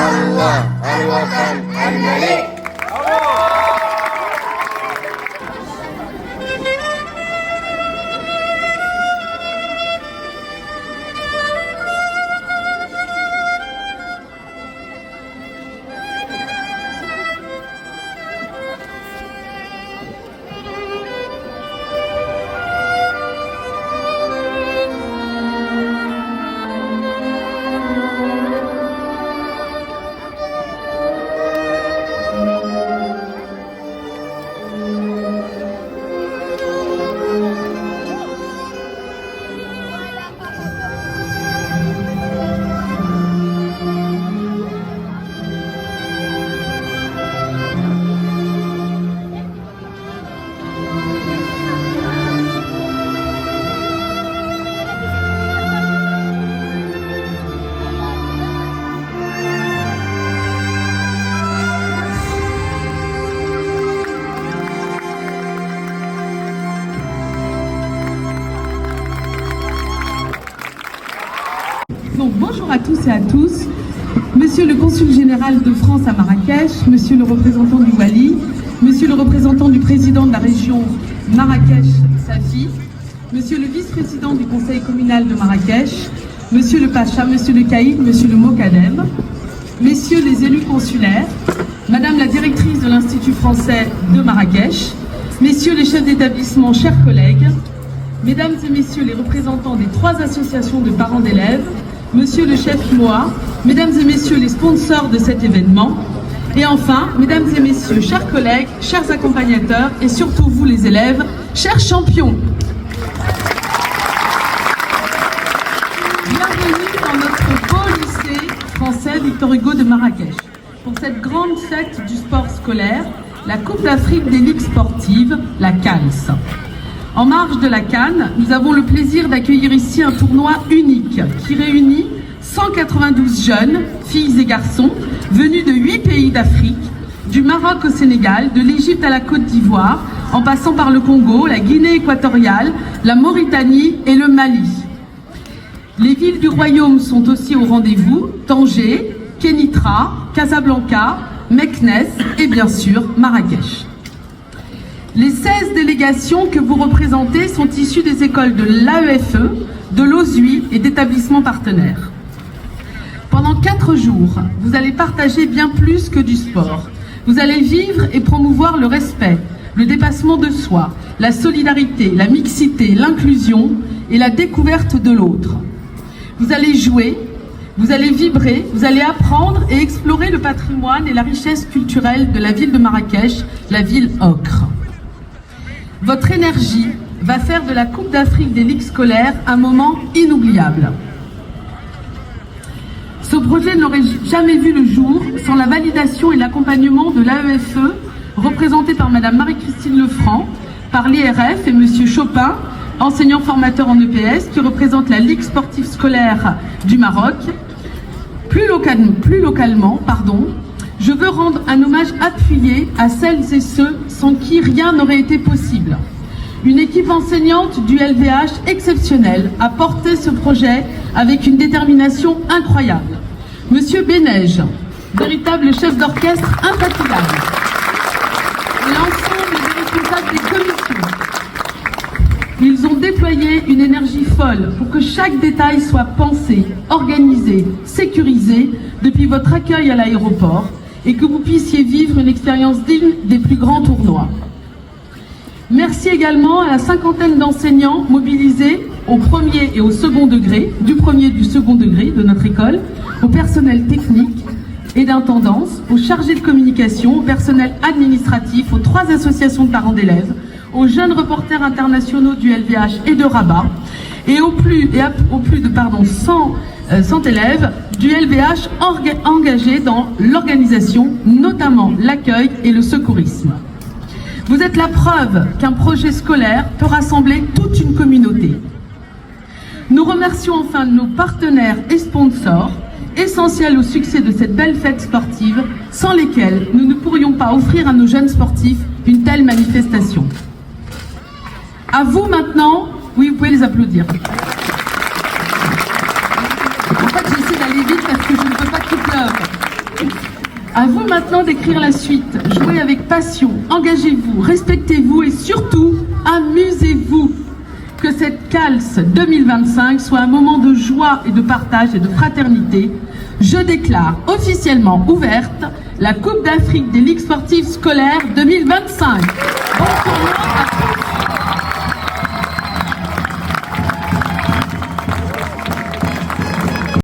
الله الوطن الملك. Donc, bonjour à tous et à tous. Monsieur le consul général de France à Marrakech, monsieur le représentant du Wali, monsieur le représentant du président de la région Marrakech-Safi, monsieur le vice-président du conseil communal de Marrakech, monsieur le Pacha, monsieur le Caïd, monsieur le Mokadem, messieurs les élus consulaires, madame la directrice de l'Institut français de Marrakech, messieurs les chefs d'établissement, chers collègues, mesdames et messieurs les représentants des 3 associations de parents d'élèves, monsieur le chef MOA, mesdames et messieurs les sponsors de cet événement, et enfin, mesdames et messieurs, chers collègues, chers accompagnateurs, et surtout vous les élèves, chers champions. Bienvenue dans notre beau lycée français Victor Hugo de Marrakech, pour cette grande fête du sport scolaire, la Coupe d'Afrique des ligues sportives, la CANS. En marge de la CAN, nous avons le plaisir d'accueillir ici un tournoi unique qui réunit 192 jeunes, filles et garçons, venus de 8 pays d'Afrique, du Maroc au Sénégal, de l'Égypte à la Côte d'Ivoire, en passant par le Congo, la Guinée équatoriale, la Mauritanie et le Mali. Les villes du royaume sont aussi au rendez-vous, Tanger, Kénitra, Casablanca, Meknès et bien sûr Marrakech. Les 16 délégations que vous représentez sont issues des écoles de l'AEFE, de l'OSUI et d'établissements partenaires. Pendant 4 jours, vous allez partager bien plus que du sport. Vous allez vivre et promouvoir le respect, le dépassement de soi, la solidarité, la mixité, l'inclusion et la découverte de l'autre. Vous allez jouer, vous allez vibrer, vous allez apprendre et explorer le patrimoine et la richesse culturelle de la ville de Marrakech, la ville ocre. Votre énergie va faire de la Coupe d'Afrique des ligues scolaires un moment inoubliable. Ce projet n'aurait jamais vu le jour sans la validation et l'accompagnement de l'AEFE, représenté par Madame Marie-Christine Lefranc, par l'IRF et Monsieur Chopin, enseignant formateur en EPS, qui représente la Ligue sportive scolaire du Maroc. Plus localement, je veux rendre un hommage appuyé à celles et ceux sans qui rien n'aurait été possible. Une équipe enseignante du LVH exceptionnelle a porté ce projet avec une détermination incroyable. Monsieur Bénège, véritable chef d'orchestre infatigable. Et l'ensemble des responsables des commissions. Ils ont déployé une énergie folle pour que chaque détail soit pensé, organisé, sécurisé depuis votre accueil à l'aéroport et que vous puissiez vivre une expérience digne des plus grands tournois. Merci également à la 50aine d'enseignants mobilisés au premier et au second degré, du premier et du second degré de notre école, au personnel technique et d'intendance, aux chargés de communication, au personnel administratif, aux 3 associations de parents d'élèves, aux jeunes reporters internationaux du LVH et de Rabat, et au plus de 100 élèves du LVH engagés dans l'organisation, notamment l'accueil et le secourisme. Vous êtes la preuve qu'un projet scolaire peut rassembler toute une communauté. Nous remercions enfin nos partenaires et sponsors, essentiels au succès de cette belle fête sportive, sans lesquels nous ne pourrions pas offrir à nos jeunes sportifs une telle manifestation. À vous maintenant, oui, vous pouvez les applaudir. En fait, j'essaie d'aller vite parce que je ne peux pas tout l'heure. À vous maintenant d'écrire la suite. Jouez avec passion, engagez-vous, respectez-vous et surtout, amusez-vous. Que cette CALS 2025 soit un moment de joie et de partage et de fraternité. Je déclare officiellement ouverte la Coupe d'Afrique des Ligues sportives scolaires 2025. Bon tournoi.